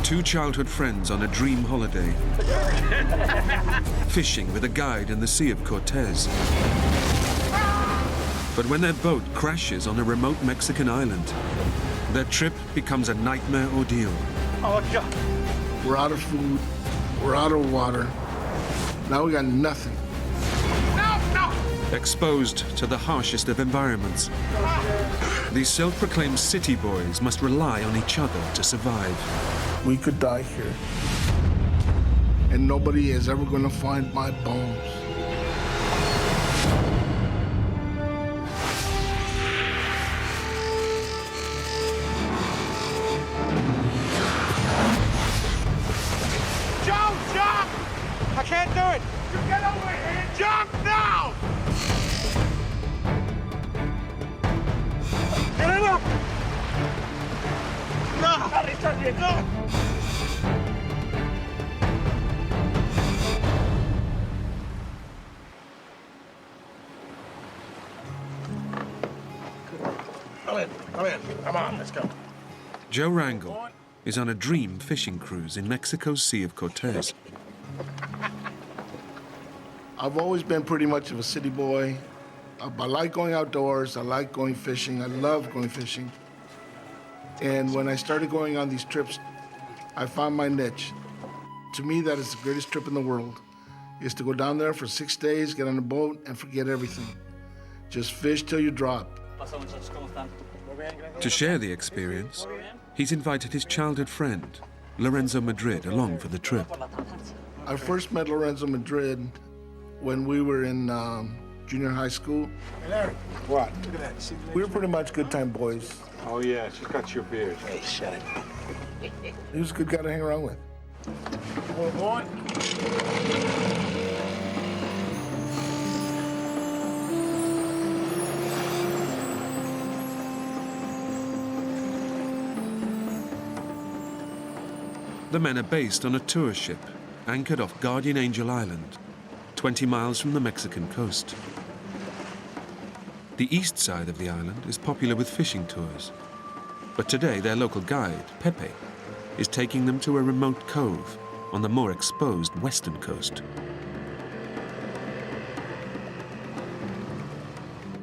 Two childhood friends on a dream holiday, fishing with a guide in the Sea of Cortez. But when their boat crashes on a remote Mexican island, their trip becomes a nightmare ordeal. Oh, God. We're out of food, we're out of water. Now we got nothing. No, no! Exposed to the harshest of environments, these self-proclaimed city boys must rely on each other to survive. We could die here. And nobody is ever gonna find my bones. Jump! I can't do it! You get over here! Jump now! Get him up! No! No! Come on, let's go. Joe Rangel is on a dream fishing cruise in Mexico's Sea of Cortez. I've always been pretty much of a city boy. I like going outdoors, I like going fishing, I love going fishing. And when I started going on these trips, I found my niche. To me, that is the greatest trip in the world, is to go down there for 6 days, get on a boat, and forget everything. Just fish till you drop. To share the experience, he's invited his childhood friend, Lorenzo Madrid, along for the trip. I first met Lorenzo Madrid when we were in junior high school. Hey, Larry. What? Look at that. See, We were pretty much good time boys. Oh, yeah, she's got your beard. Hey, shut it. He was a good guy to hang around with. Come on. The men are based on a tour ship anchored off Guardian Angel Island, 20 miles from the Mexican coast. The east side of the island is popular with fishing tours, but today their local guide, Pepe, is taking them to a remote cove on the more exposed western coast.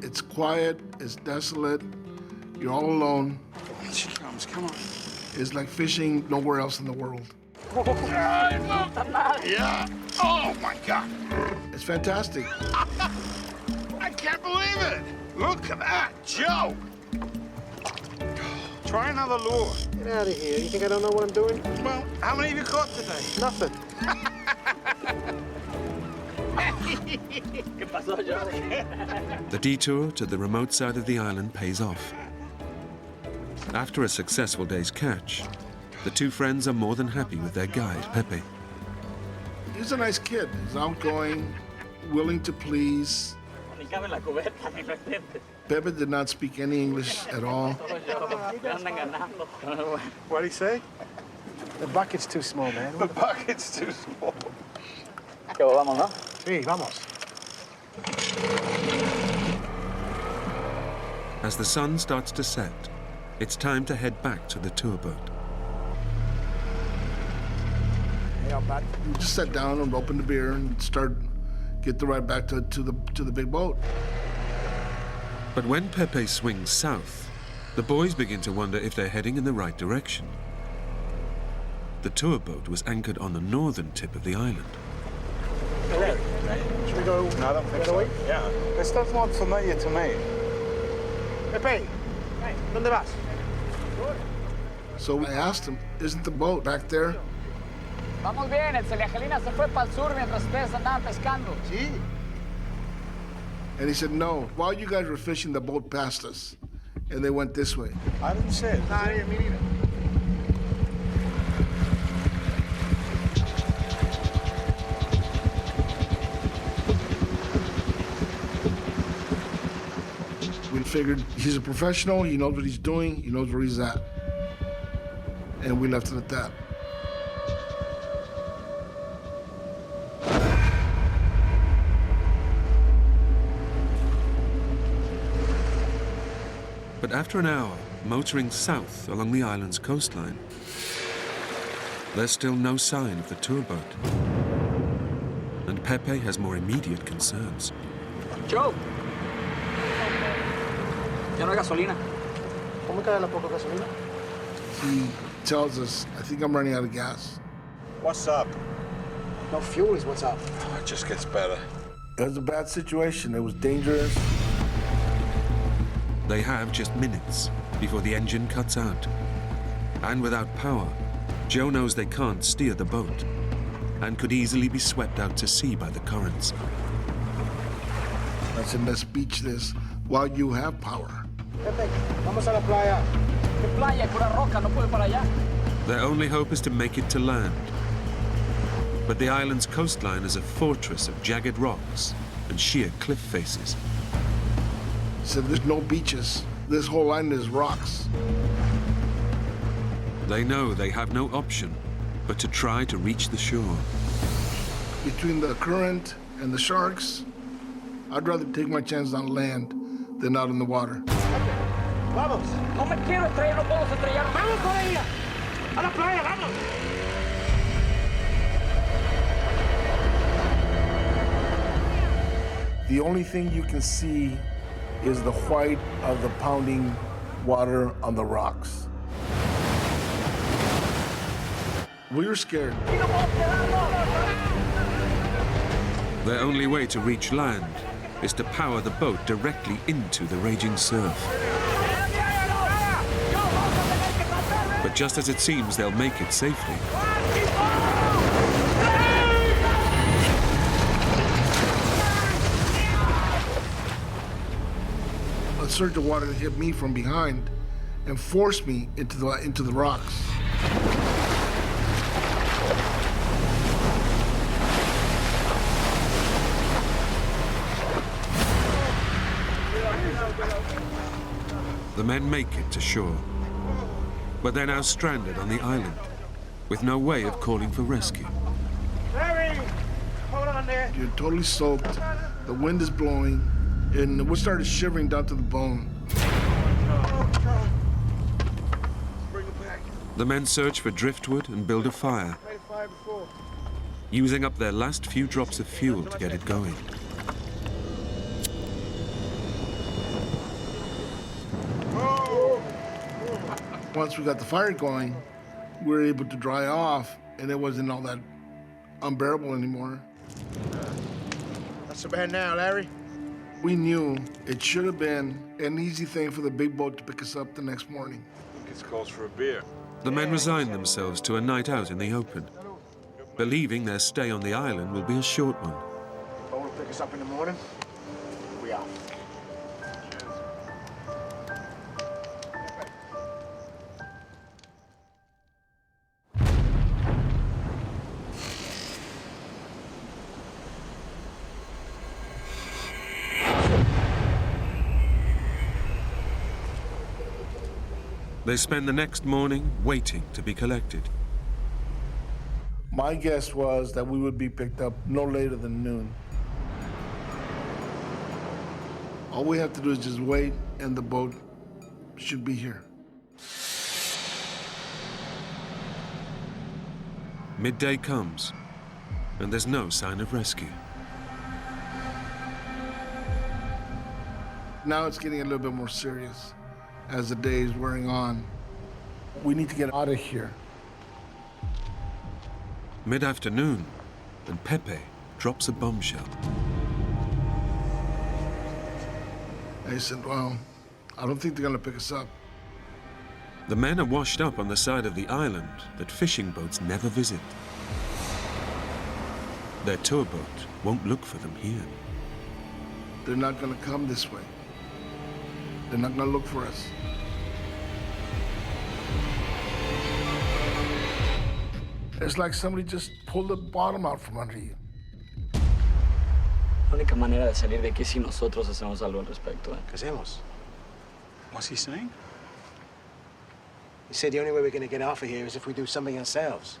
It's quiet, it's desolate, you're all alone. She comes, come on. It's like fishing nowhere else in the world. Yeah. Oh, my God. It's fantastic. I can't believe it. Look at that, Joe. Try another lure. Get out of here. You think I don't know what I'm doing? Well, how many have you caught today? Nothing. The detour to the remote side of the island pays off. After a successful day's catch, the two friends are more than happy with their guide, Pepe. He's a nice kid. He's outgoing, willing to please. Pepe did not speak any English at all. What'd he say? The bucket's too small, man. The bucket's too small. Sí, vamos. As the sun starts to set, it's time to head back to the tour boat. We just sat down and opened the beer and get the ride back to the big boat. But when Pepe swings south, the boys begin to wonder if they're heading in the right direction. The tour boat was anchored on the northern tip of the island. Should we go? No, I don't think so. Yeah. This does not familiar to me. Pepe, ¿dónde vas? So I asked him, isn't the boat back there? Vamos bien, el Celiangelina se fue para el sur mientras ustedes andaban pescando. Sí. And he said, no. While you guys were fishing, the boat passed us. And they went this way. I didn't say it. Nah, me neither. We figured he's a professional, he knows what he's doing, he knows where he's at. And we left it at that. But after an hour motoring south along the island's coastline, There's still no sign of the tour boat. And Pepe has more immediate concerns. Joe! Ya no hay gasolina. ¿Cómo cae la poca gasolina? He tells us, I think I'm running out of gas. What's up? No fuel is what's up. Oh, it just gets better. It was a bad situation. It was dangerous. They have just minutes before the engine cuts out. And without power, Joe knows they can't steer the boat and could easily be swept out to sea by the currents. I said, let's beach this while you have power. Pepe, vamos a la playa. ¿Qué playa? Pura roca, no puedo para allá. Their only hope is to make it to land. But the island's coastline is a fortress of jagged rocks and sheer cliff faces. He said, there's no beaches. This whole island is rocks. They know they have no option but to try to reach the shore. Between the current and the sharks, I'd rather take my chances on land than out in the water. Vamos. No me quiero estrellar, no puedo estrellar. Vamos con ella. A la playa, vamos. The only thing you can see is the white of the pounding water on the rocks. We were scared. Their only way to reach land is to power the boat directly into the raging surf. But just as it seems they'll make it safely, a surge of water hit me from behind and forced me into the rocks. the men make it to shore. But they're now stranded on the island, with no way of calling for rescue. Larry! Hold on there. You're totally soaked, the wind is blowing, and we started shivering down to the bone. Bring it back. The men search for driftwood and build a fire, Made a fire before. using up their last few drops of fuel to get it going. Once we got the fire going, we were able to dry off, and it wasn't all that unbearable anymore. Not so bad now, Larry. We knew it should have been an easy thing for the big boat to pick us up the next morning. It's calls for a beer. The men resign themselves to a night out in the open, believing their stay on the island will be a short one. Boat will pick us up in the morning. We out. They spend the next morning waiting to be collected. My guess was that we would be picked up no later than noon. All we have to do is just wait, and the boat should be here. Midday comes, and there's no sign of rescue. Now it's getting a little bit more serious as the day is wearing on. We need to get out of here. Mid-afternoon, and Pepe drops a bombshell. I said, well, I don't think they're gonna pick us up. The men are washed up on the side of the island that fishing boats never visit. Their tour boat won't look for them here. They're not gonna come this way. They're not gonna look for us. It's like somebody just pulled the bottom out from under you. La única manera de salir de aquí es si nosotros hacemos algo al respecto. ¿Qué hacemos? What's he saying? He said the only way we're gonna get off of here is if we do something ourselves.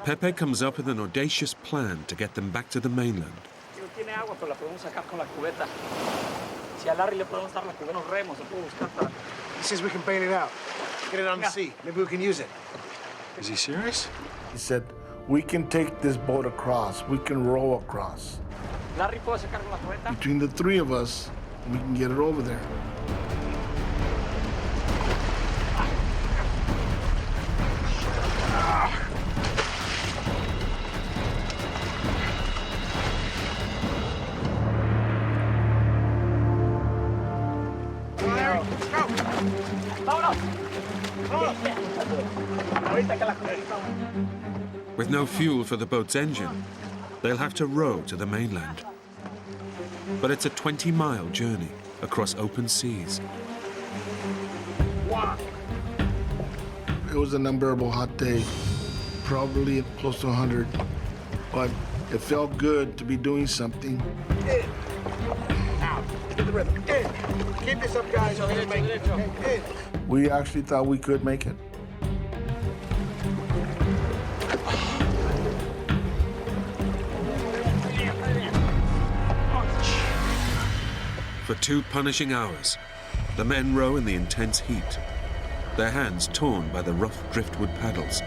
Pepe comes up with an audacious plan to get them back to the mainland. Si no tiene agua, pero la podemos sacar con la cubeta. Si a Larry le podemos dar la cubeta, unos remos, se puede buscar para... He says we can bail it out. Get it on the sea. Maybe we can use it. Is he serious? He said, we can take this boat across. We can row across. Larry, ¿puedo sacar con la cubeta? Between the three of us, we can get it over there. With no fuel for the boat's engine, they'll have to row to the mainland. But it's a 20-mile journey across open seas. It was an unbearable hot day, probably close to 100, but it felt good to be doing something. Out. Get the rhythm. Keep this up, guys. We actually thought we could make it. For 2 punishing hours, the men row in the intense heat, their hands torn by the rough driftwood paddles.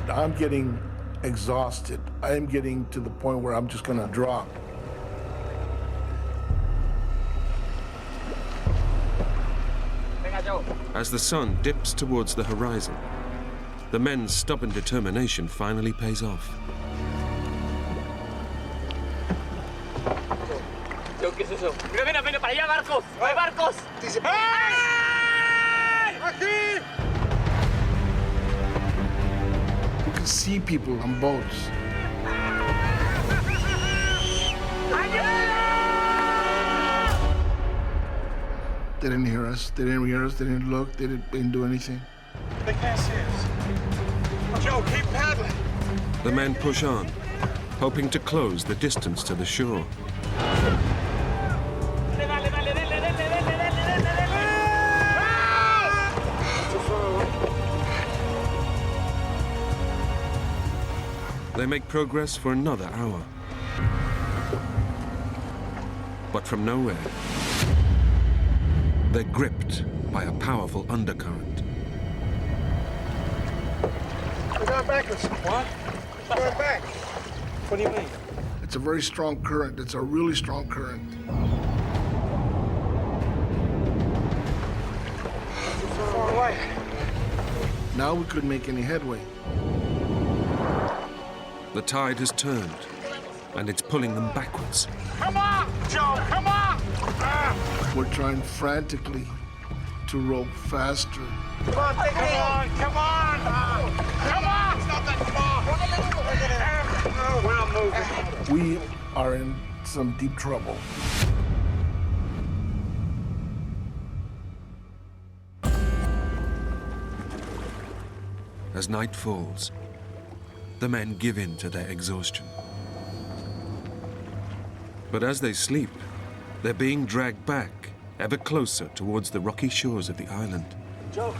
I'm getting exhausted. I am getting to the point where I'm just gonna drop. As the sun dips towards the horizon, the men's stubborn determination finally pays off. ¿Qué es eso? Mira, para allá, barcos. Hay barcos. Aquí! You can see people on boats. They didn't hear us. They didn't hear us. They didn't look. They didn't do anything. They can't see us. Joe, keep paddling. The men push on, hoping to close the distance to the shore. They make progress for another hour. But from nowhere, they're gripped by a powerful undercurrent. We're going backwards. What? We're going back. What do you mean? It's a very strong current. It's a really strong current. Too far away. Now we couldn't make any headway. The tide has turned, and it's pulling them backwards. Come on, Joe, come on! We're trying frantically to row faster. Come on, take it in. Come on! Come on! It's not that far! No, we're not moving. We are in some deep trouble. As night falls, the men give in to their exhaustion. But as they sleep, they're being dragged back ever closer towards the rocky shores of the island. Joe,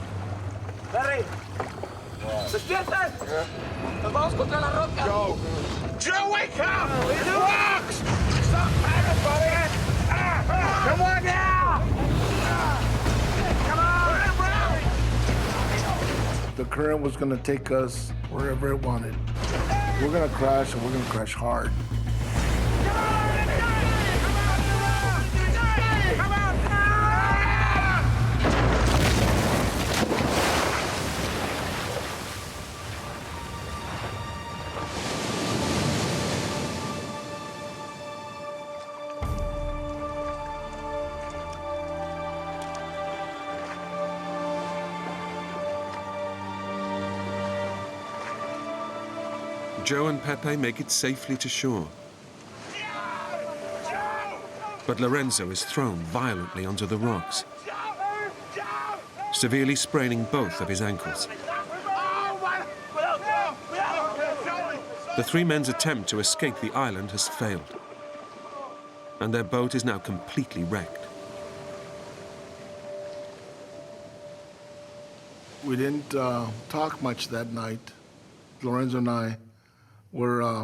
Larry. ¡Despierten! ¡Nos vamos contra la roca! Joe! Joe, wake up! It rocks! Stop paddling, buddy! Come on now! Come on! The current was going to take us wherever it wanted. We're going to crash, and we're going to crash hard. Joe and Pepe make it safely to shore. But Lorenzo is thrown violently onto the rocks, severely spraining both of his ankles. The 3 men's attempt to escape the island has failed, and their boat is now completely wrecked. We didn't talk much that night. Lorenzo and I were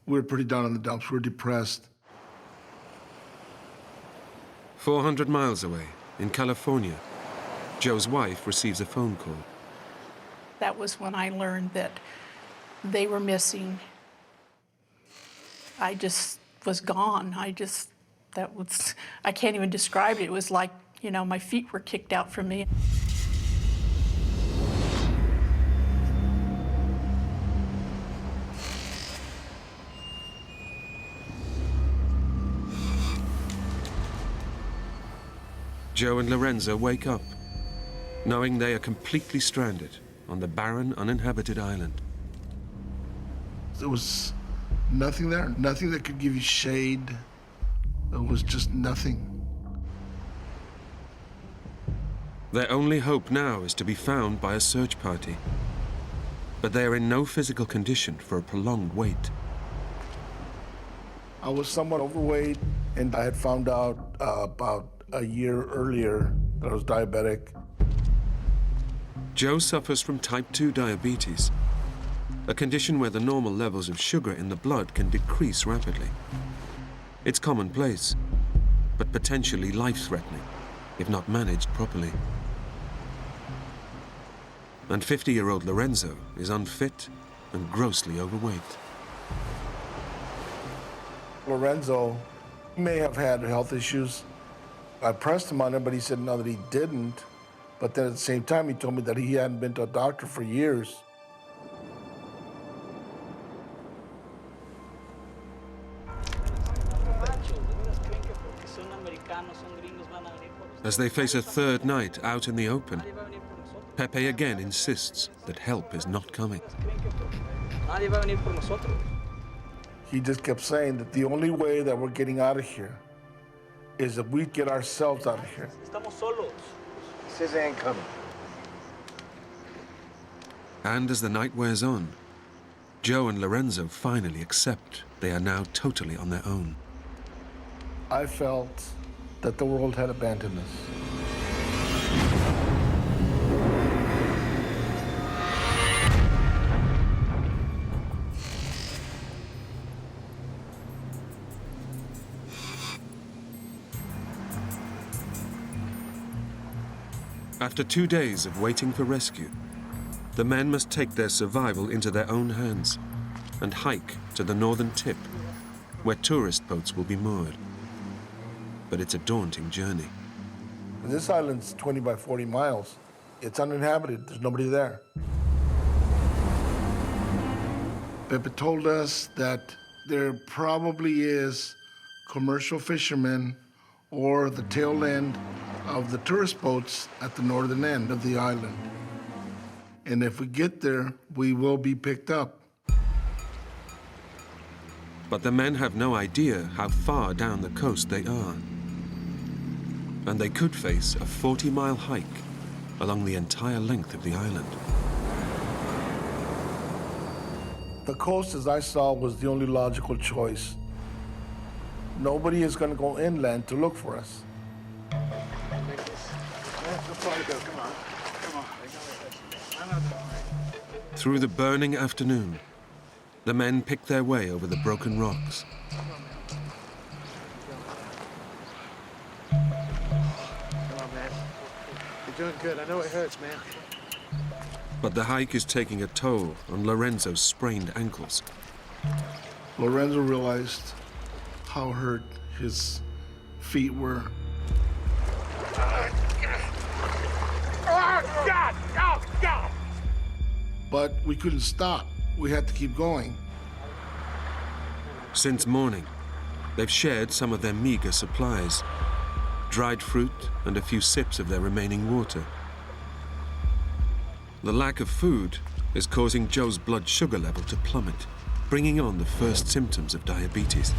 pretty down in the dumps. We were depressed. 400 miles away, in California, Joe's wife receives a phone call. That was when I learned that they were missing. I just was gone. I can't even describe it. It was like, you know, my feet were kicked out from me. Joe and Lorenzo wake up, knowing they are completely stranded on the barren, uninhabited island. There was nothing there, nothing that could give you shade. There was just nothing. Their only hope now is to be found by a search party. But they are in no physical condition for a prolonged wait. I was somewhat overweight, and I had found out about a year earlier that I was diabetic. Joe suffers from type 2 diabetes, a condition where the normal levels of sugar in the blood can decrease rapidly. It's commonplace, but potentially life-threatening if not managed properly. And 50-year-old Lorenzo is unfit and grossly overweight. Lorenzo may have had health issues. I pressed him on it, but he said no, that he didn't. But then at the same time, he told me that he hadn't been to a doctor for years. As they face a third night out in the open, Pepe again insists that help is not coming. He just kept saying that the only way that we're getting out of here is if we get ourselves out of here. He says they ain't coming. And as the night wears on, Joe and Lorenzo finally accept they are now totally on their own. I felt that the world had abandoned us. After 2 days of waiting for rescue, the men must take their survival into their own hands and hike to the northern tip, where tourist boats will be moored. But it's a daunting journey. This island's 20 by 40 miles. It's uninhabited. There's nobody there. Pepe told us that there probably is commercial fishermen or the tail end of the tourist boats at the northern end of the island. And if we get there, we will be picked up. But the men have no idea how far down the coast they are. And they could face a 40-mile hike along the entire length of the island. The coast, as I saw, was the only logical choice. Nobody is going to go inland to look for us. Through the burning afternoon, the men pick their way over the broken rocks. Come on, man. You're doing good. I know it hurts, man. But the hike is taking a toll on Lorenzo's sprained ankles. Lorenzo realized how hurt his feet were. Oh, God! Oh, God! But we couldn't stop. We had to keep going. Since morning, they've shared some of their meager supplies, dried fruit and a few sips of their remaining water. The lack of food is causing Joe's blood sugar level to plummet, bringing on the first symptoms of diabetes.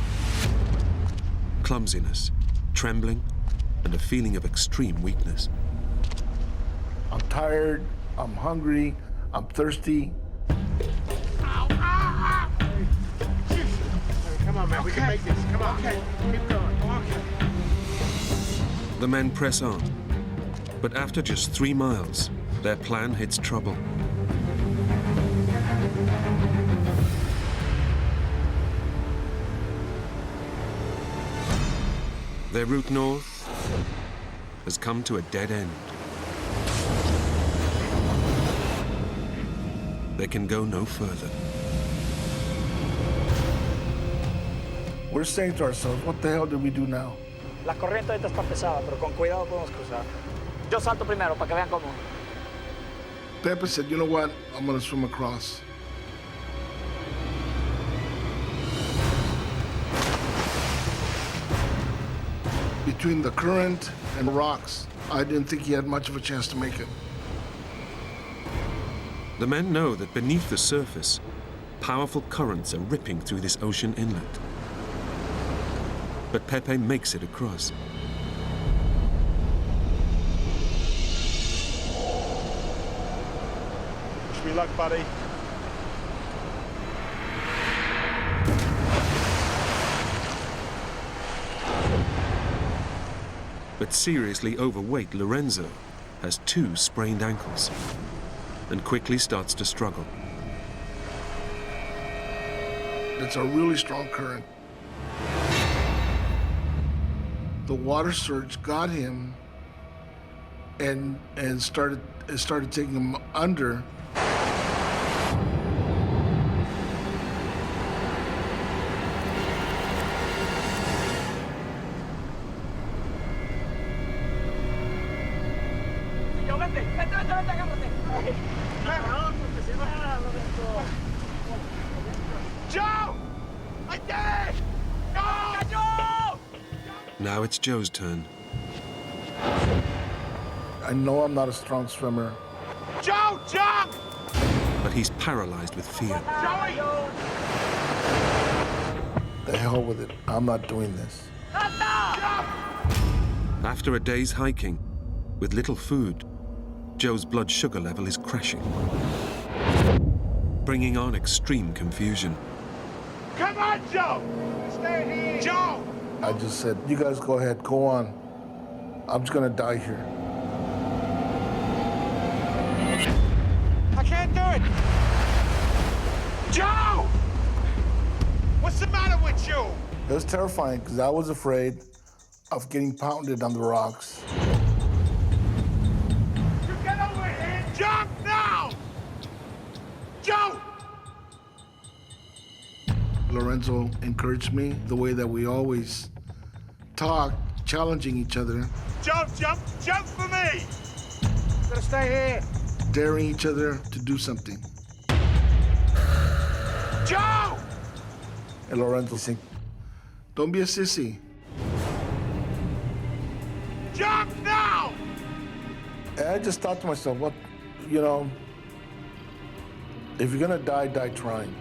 Clumsiness, trembling, and a feeling of extreme weakness. I'm tired, I'm hungry, I'm thirsty. Come on, man. We can make this. Come on. Okay. Keep going. Okay. The men press on, but after just 3 miles, their plan hits trouble. Their route north has come to a dead end. They can go no further. We're saying to ourselves, what the hell did we do now? La corriente ahorita está pesada, pero con cuidado podemos cruzar. Yo salto primero para que vean cómo. Pepe said, you know what? I'm gonna swim across. Between the current and rocks, I didn't think he had much of a chance to make it. The men know that beneath the surface, powerful currents are ripping through this ocean inlet. But Pepe makes it across. Wish me luck, buddy. But seriously overweight Lorenzo has 2 sprained ankles and quickly starts to struggle. It's a really strong current. The water surge got him and started taking him under. Joe! I did it! Joe! Now it's Joe's turn. I know I'm not a strong swimmer. Joe, jump! But he's paralyzed with fear. Joey! The hell with it. I'm not doing this. After a day's hiking, with little food, Joe's blood sugar level is crashing, bringing on extreme confusion. Come on, Joe! Stay here! Joe! I just said, you guys go ahead, go on. I'm just gonna die here. I can't do it! Joe! What's the matter with you? It was terrifying because I was afraid of getting pounded on the rocks. You get over here! Jump now! Joe! Lorenzo encouraged me the way that we always talk, challenging each other, Jump, jump, jump for me! Gotta stay here. daring each other to do something. Joe! And Lorenzo said, don't be a sissy. Jump now! And I just thought to myself, what, you know, if you're gonna die, die trying.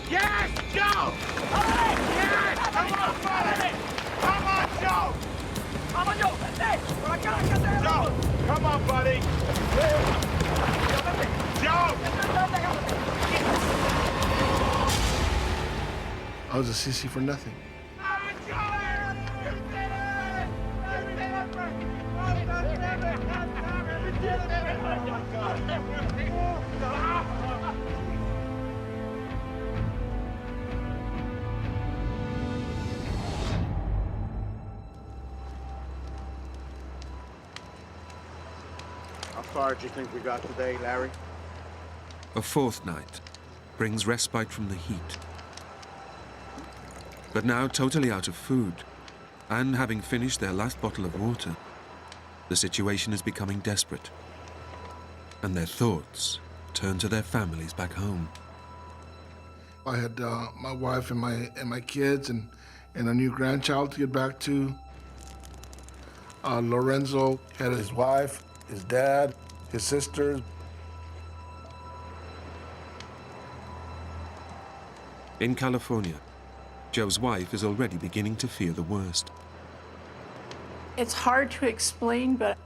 Yes, Joe! Yes! Come on, buddy! Come on, Joe! Joe, come on, buddy! Joe! I was a sissy for nothing. How far do you think we got today, Larry? A 4th night brings respite from the heat. But now totally out of food, and having finished their last bottle of water, the situation is becoming desperate. And their thoughts turn to their families back home. I had my wife and my kids and a new grandchild to get back to. Lorenzo had his wife, his dad, his sisters. In California, Joe's wife is already beginning to fear the worst. It's hard to explain, but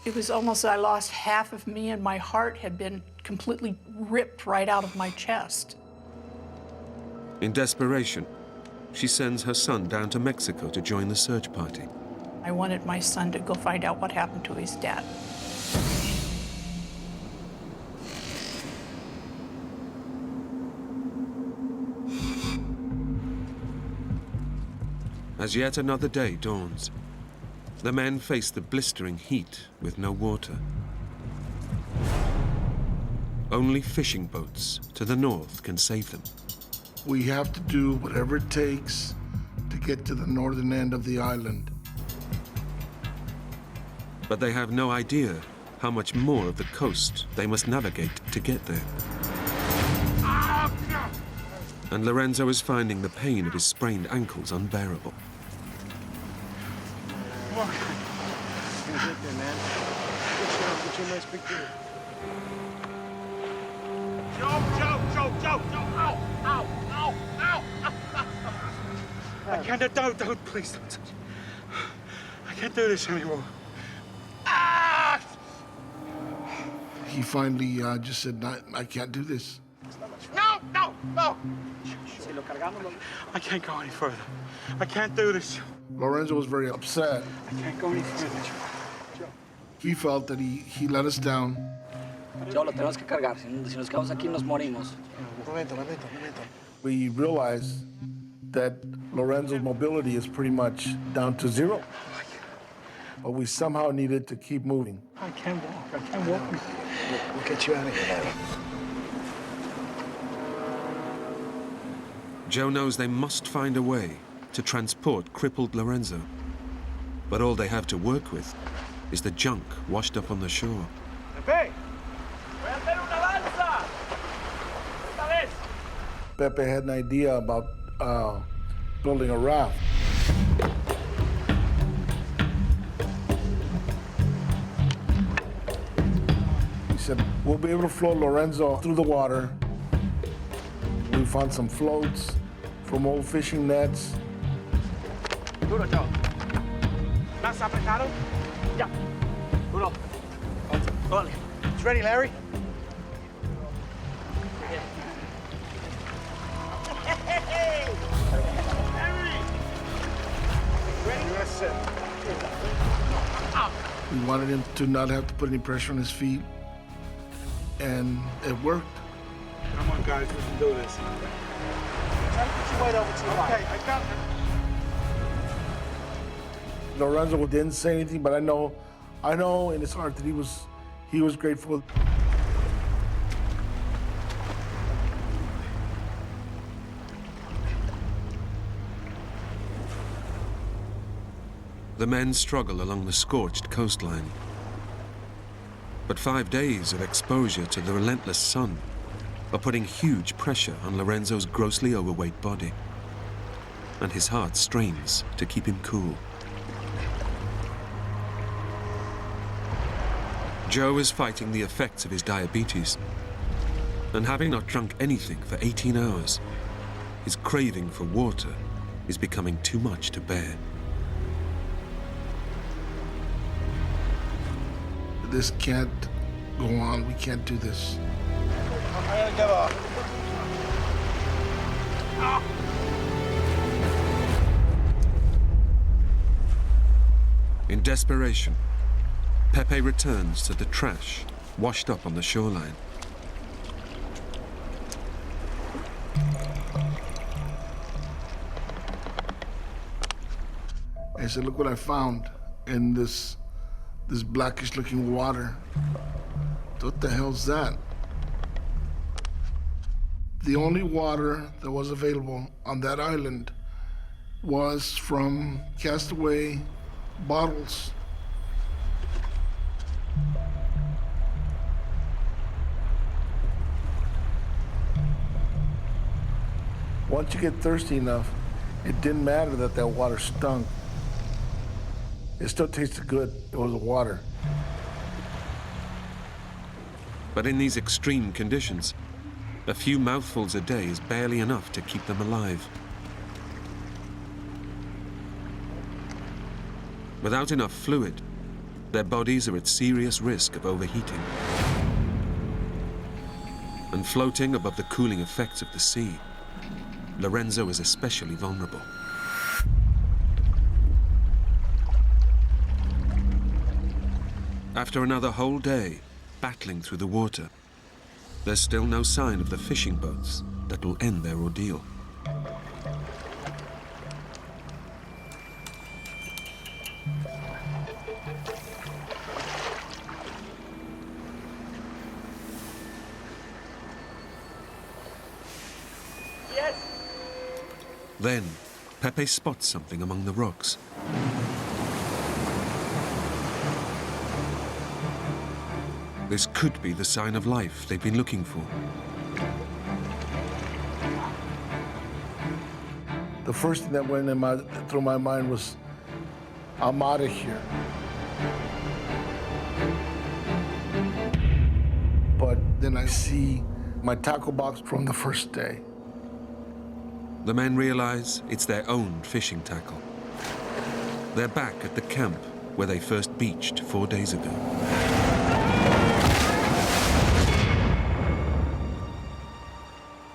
it was almost I lost half of me and my heart had been completely ripped right out of my chest. In desperation, she sends her son down to Mexico to join the search party. I wanted my son to go find out what happened to his dad. As yet another day dawns, the men face the blistering heat with no water. Only fishing boats to the north can save them. We have to do whatever it takes to get to the northern end of the island. But they have no idea how much more of the coast they must navigate to get there. And Lorenzo is finding the pain of his sprained ankles unbearable. Come on. You're gonna get there, man. Get you a nice big deal. Joe! Ow! I can't. Don't, please don't touch me. I can't do this anymore. He finally just said, I can't do this. No! I can't go any further. I can't do this. Lorenzo was very upset. I can't go any further. He felt that he let us down. Joe, lo tenemos que cargar. Si nos quedamos aquí, nos morimos. Momento. We realized that Lorenzo's mobility is pretty much down to zero. But we somehow needed to keep moving. I can't walk. We'll get you out of here. Joe knows they must find a way to transport crippled Lorenzo. But all they have to work with is the junk washed up on the shore. Pepe! Voy a hacer una lanza! Esta vez! Pepe had an idea about building a raft. He said, we'll be able to float Lorenzo through the water. We found some floats from old fishing nets. Duro, Joe. ¿Más apretado? Ya. Duro. Órale. It's ready, Larry? We wanted him to not have to put any pressure on his feet, and it worked. Come on, guys, we can do this. Try to put your weight over to your right. Okay, I got it. Lorenzo didn't say anything, but I know in his heart that he was grateful. The men struggle along the scorched coastline. But 5 days of exposure to the relentless sun are putting huge pressure on Lorenzo's grossly overweight body. And his heart strains to keep him cool. Joe is fighting the effects of his diabetes. And having not drunk anything for 18 hours, his craving for water is becoming too much to bear. This can't go on. We can't do this. I gotta get off. In desperation, Pepe returns to the trash washed up on the shoreline. I said, look what I found in this blackish looking water. What the hell's that? The only water that was available on that island was from castaway bottles. Once you get thirsty enough, it didn't matter that that water stunk. It still tasted good. It was water. But in these extreme conditions, a few mouthfuls a day is barely enough to keep them alive. Without enough fluid, their bodies are at serious risk of overheating. And floating above the cooling effects of the sea, Lorenzo is especially vulnerable. After another whole day battling through the water, there's still no sign of the fishing boats that will end their ordeal. Then, Pepe spots something among the rocks. This could be the sign of life they've been looking for. The first thing that went through my mind was, I'm out of here. But then I see my tackle box from the first day. The men realize it's their own fishing tackle. They're back at the camp where they first beached 4 days ago.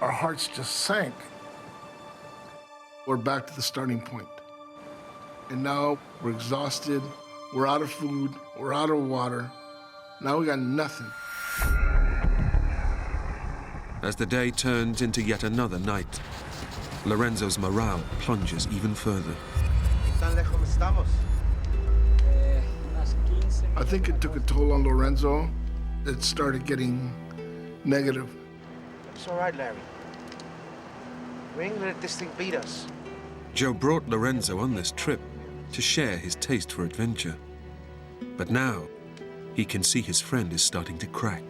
Our hearts just sank. We're back to the starting point. And now we're exhausted, we're out of food, we're out of water. Now we got nothing. As the day turns into yet another night, Lorenzo's morale plunges even further. I think it took a toll on Lorenzo. It started getting negative. It's all right, Larry. We ain't gonna let this thing beat us. Joe brought Lorenzo on this trip to share his taste for adventure. But now, he can see his friend is starting to crack.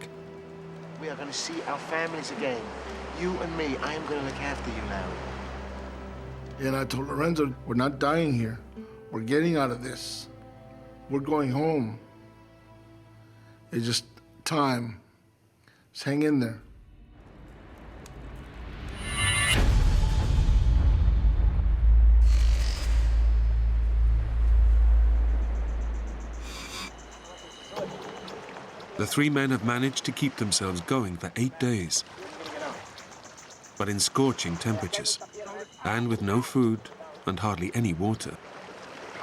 We are gonna see our families again. You and me, I am gonna look after you, Larry. And I told Lorenzo, we're not dying here. We're getting out of this. We're going home. It's just time. Just hang in there. The three men have managed to keep themselves going for 8 days. But in scorching temperatures, and with no food and hardly any water,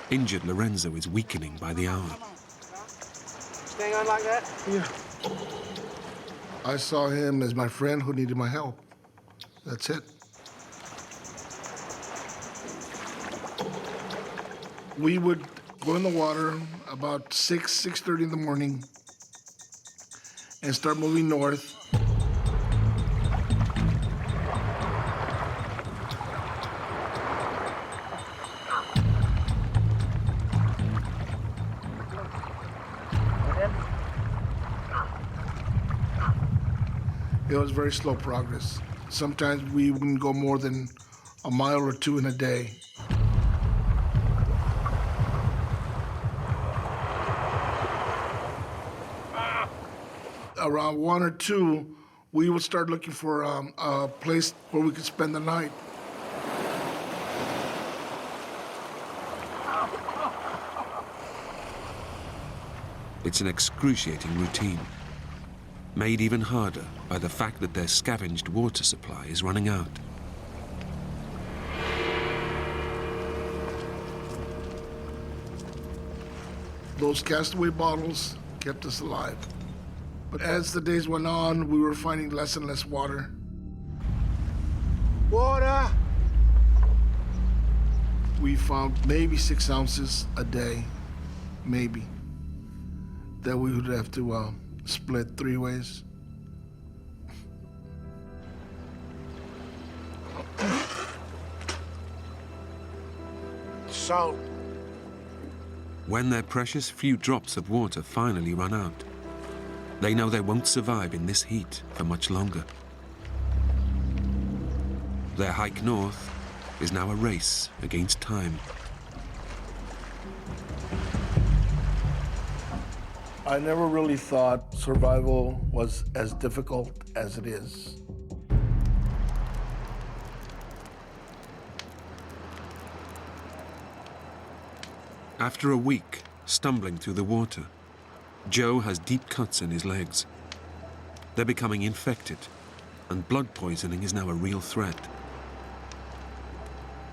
injured Lorenzo is weakening by the hour. Staying on like that? Yeah. I saw him as my friend who needed my help. That's it. We would go in the water about 6:30 in the morning and start moving north. It was very slow progress. Sometimes we wouldn't go more than a mile or two in a day. Around 1 or 2, we would start looking for a place where we could spend the night. It's an excruciating routine, made even harder by the fact that their scavenged water supply is running out. Those castaway bottles kept us alive. But as the days went on, we were finding less and less water. Water! We found maybe 6 ounces a day, maybe, that we would have to split 3 ways. So, When their precious few drops of water finally run out, they know they won't survive in this heat for much longer. Their hike north is now a race against time. I never really thought survival was as difficult as it is. After a week stumbling through the water, Joe has deep cuts in his legs. They're becoming infected, and blood poisoning is now a real threat.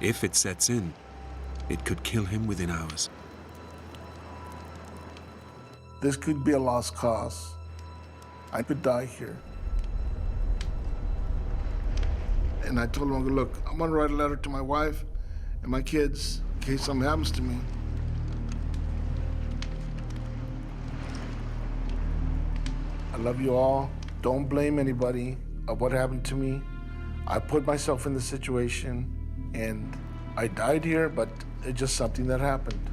If it sets in, it could kill him within hours. This could be a lost cause. I could die here. And I told him, look, I'm gonna write a letter to my wife and my kids in case something happens to me. I love you all. Don't blame anybody of what happened to me. I put myself in the situation and I died here, but it's just something that happened.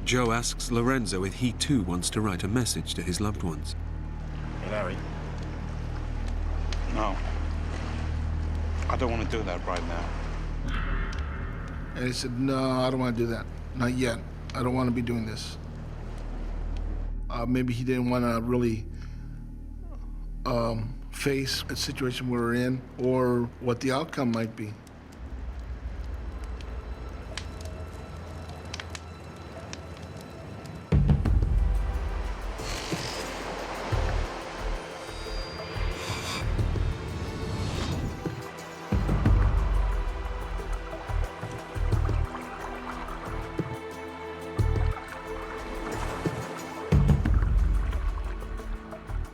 Joe asks Lorenzo if he too wants to write a message to his loved ones. Hey, Larry. No. I don't want to do that right now. And he said, no, I don't want to do that. Not yet. I don't want to be doing this. Maybe he didn't want to really face a situation we're in or what the outcome might be.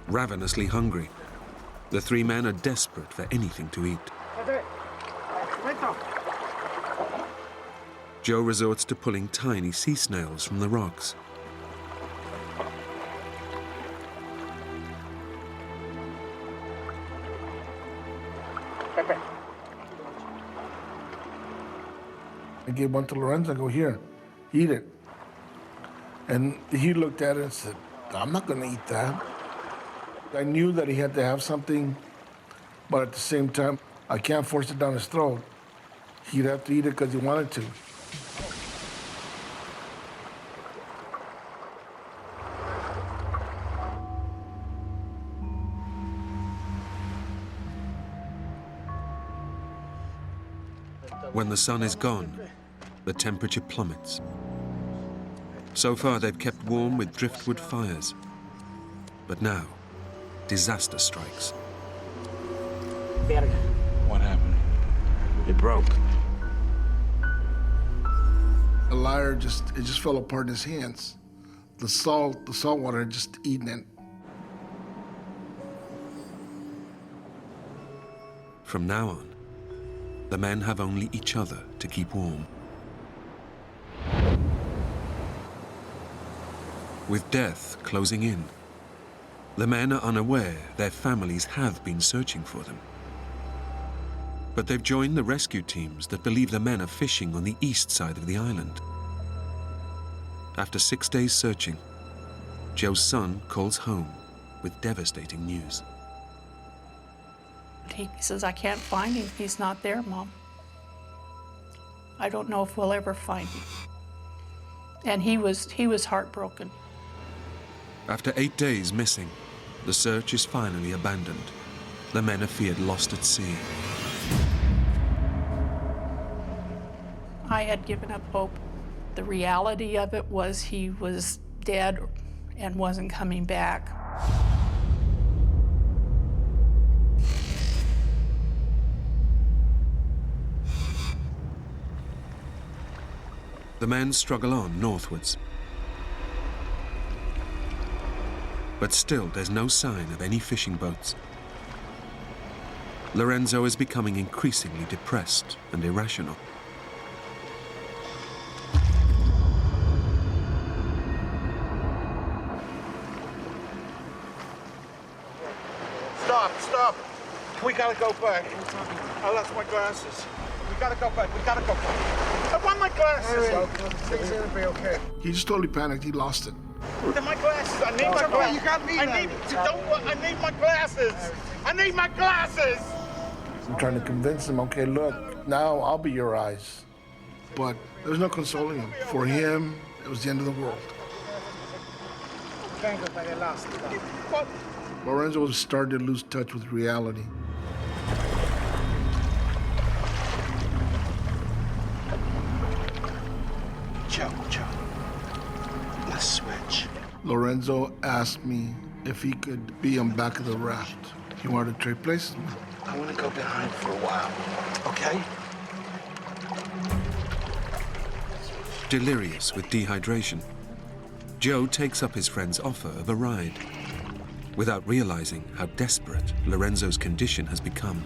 Ravenously hungry, the three men are desperate for anything to eat. Joe resorts to pulling tiny sea snails from the rocks. I gave one to Lorenzo. I go, here, eat it. And he looked at it and said, I'm not going to eat that. I knew that he had to have something, but at the same time, I can't force it down his throat. He'd have to eat it because he wanted to. When the sun is gone, the temperature plummets. So far, they've kept warm with driftwood fires. But now, disaster strikes. What happened? It broke. The lyre it just fell apart in his hands. The salt water had just eaten it. From now on, the men have only each other to keep warm. With death closing in, the men are unaware their families have been searching for them. But they've joined the rescue teams that believe the men are fishing on the east side of the island. After 6 days searching, Joe's son calls home with devastating news. He says, I can't find him. He's not there, Mom. I don't know if we'll ever find him. And he was heartbroken. After 8 days missing, the search is finally abandoned. The men are feared lost at sea. I had given up hope. The reality of it was he was dead and wasn't coming back. The men struggle on northwards. But still, there's no sign of any fishing boats. Lorenzo is becoming increasingly depressed and irrational. Stop. We gotta go back. I lost my glasses. We gotta go back. I want my glasses. Things are gonna be okay. He just totally panicked. He lost it. They're my glasses. I need my glasses. You got me. I need my glasses. I need my glasses. I'm trying to convince him, okay, look, now I'll be your eyes. But there's no consoling him. For him, it was the end of the world. Can't go by the last. What? Lorenzo was starting to lose touch with reality. Joe. Let's switch. Lorenzo asked me if he could be on back of the raft. He wanted to trade places with me. I want to go behind for a while. Okay? Delirious with dehydration, Joe takes up his friend's offer of a ride, without realizing how desperate Lorenzo's condition has become.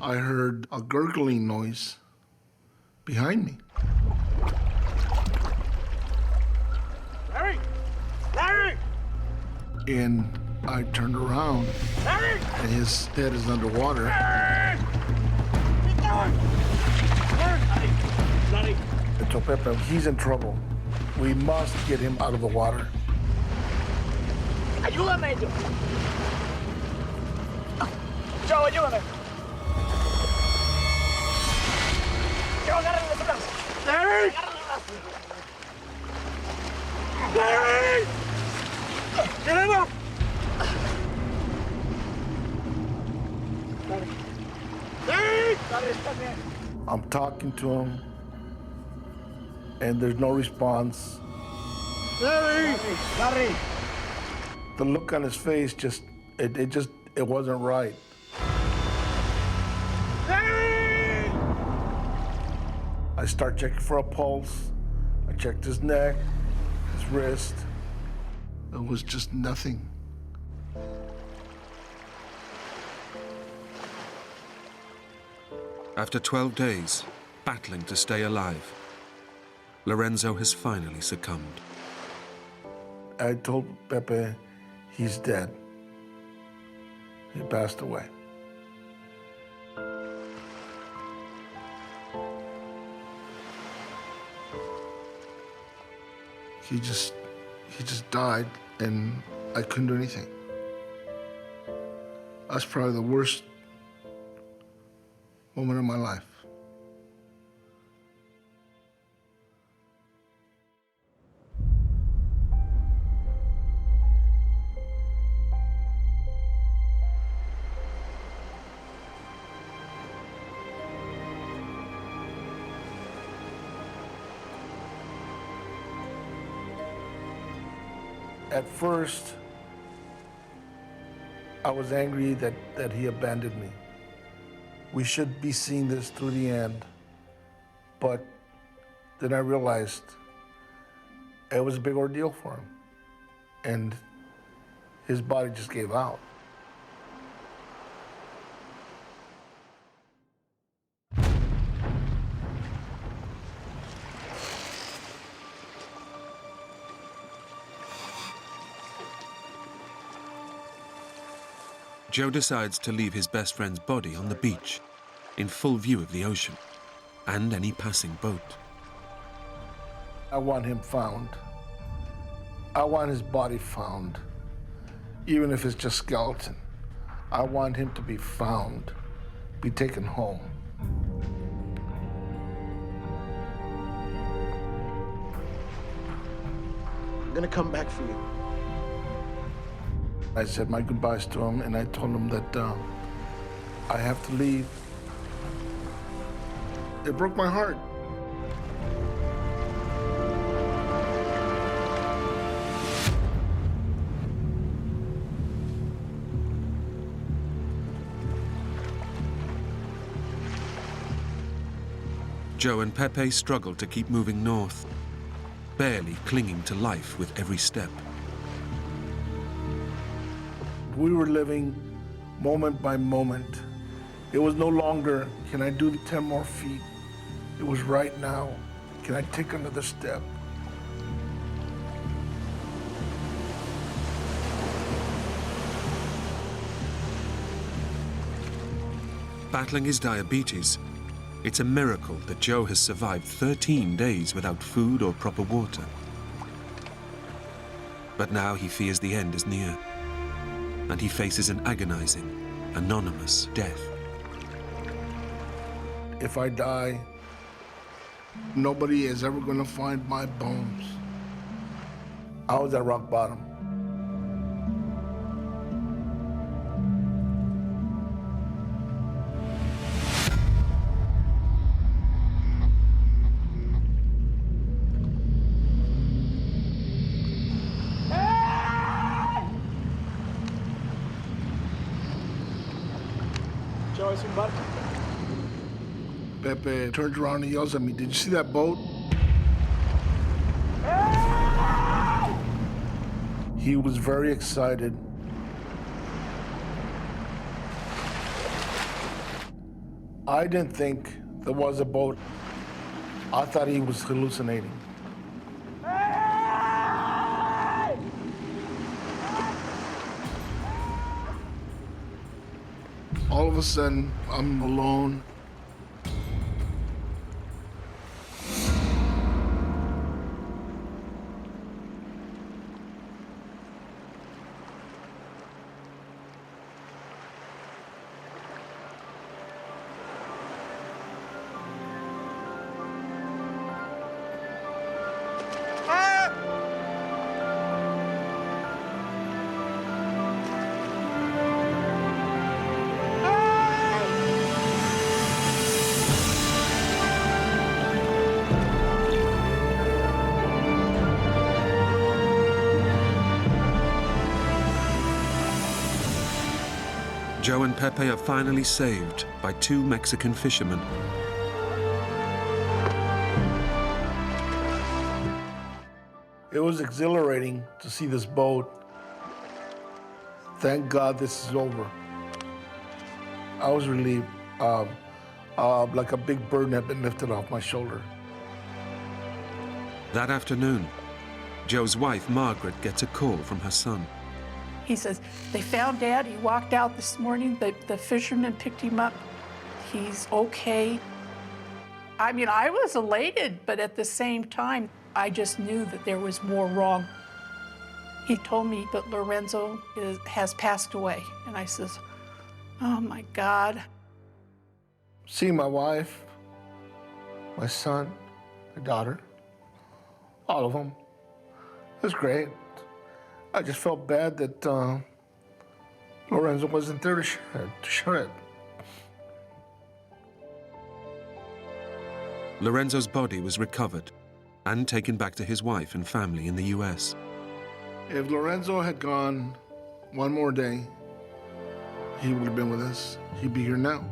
I heard a gurgling noise behind me. Larry! Larry! And I turned around, Larry! and his head is underwater. Larry! What are you doing? Larry! Larry! I told Pepe, he's in trouble. We must get him out of the water. Ayúdame, Joe. Joe, ayúdame. Joe, agárrale los brazos. Larry! Larry! Get him up! Larry! I'm talking to him, and there's no response. Larry! Larry. The look on his face it wasn't right. Larry! I start checking for a pulse. I checked his neck, his wrist. It was just nothing. After 12 days, battling to stay alive, Lorenzo has finally succumbed. I told Pepe he's dead. He passed away. He just died, and I couldn't do anything. That's probably the worst moment of my life. At first, I was angry that he abandoned me. We should be seeing this through the end. But then I realized it was a big ordeal for him. And his body just gave out. Joe decides to leave his best friend's body on the beach, in full view of the ocean and any passing boat. I want him found. I want his body found, even if it's just skeleton. I want him to be found, be taken home. I'm gonna come back for you. I said my goodbyes to him, and I told him that I have to leave. It broke my heart. Joe and Pepe struggle to keep moving north, barely clinging to life with every step. We were living moment by moment. It was no longer, can I do the 10 more feet? It was right now, can I take another step? Battling his diabetes, it's a miracle that Joe has survived 13 days without food or proper water. But now he fears the end is near, and he faces an agonizing, anonymous death. If I die, nobody is ever gonna find my bones. I was at rock bottom. Pepe turns around and yells at me, "Did you see that boat?" He was very excited. I didn't think there was a boat. I thought he was hallucinating. All of a sudden, I'm alone. Joe and Pepe are finally saved by two Mexican fishermen. It was exhilarating to see this boat. Thank God this is over. I was relieved, like a big burden had been lifted off my shoulder. That afternoon, Joe's wife, Margaret, gets a call from her son. He says, they found Dad. He walked out this morning. The fisherman picked him up. He's okay. I mean, I was elated, but at the same time, I just knew that there was more wrong. He told me that Lorenzo has passed away. And I says, oh my God. Seeing my wife, my son, my daughter, all of them, it was great. I just felt bad that Lorenzo wasn't there to share it. Lorenzo's body was recovered and taken back to his wife and family in the US. If Lorenzo had gone one more day, he would have been with us. He'd be here now.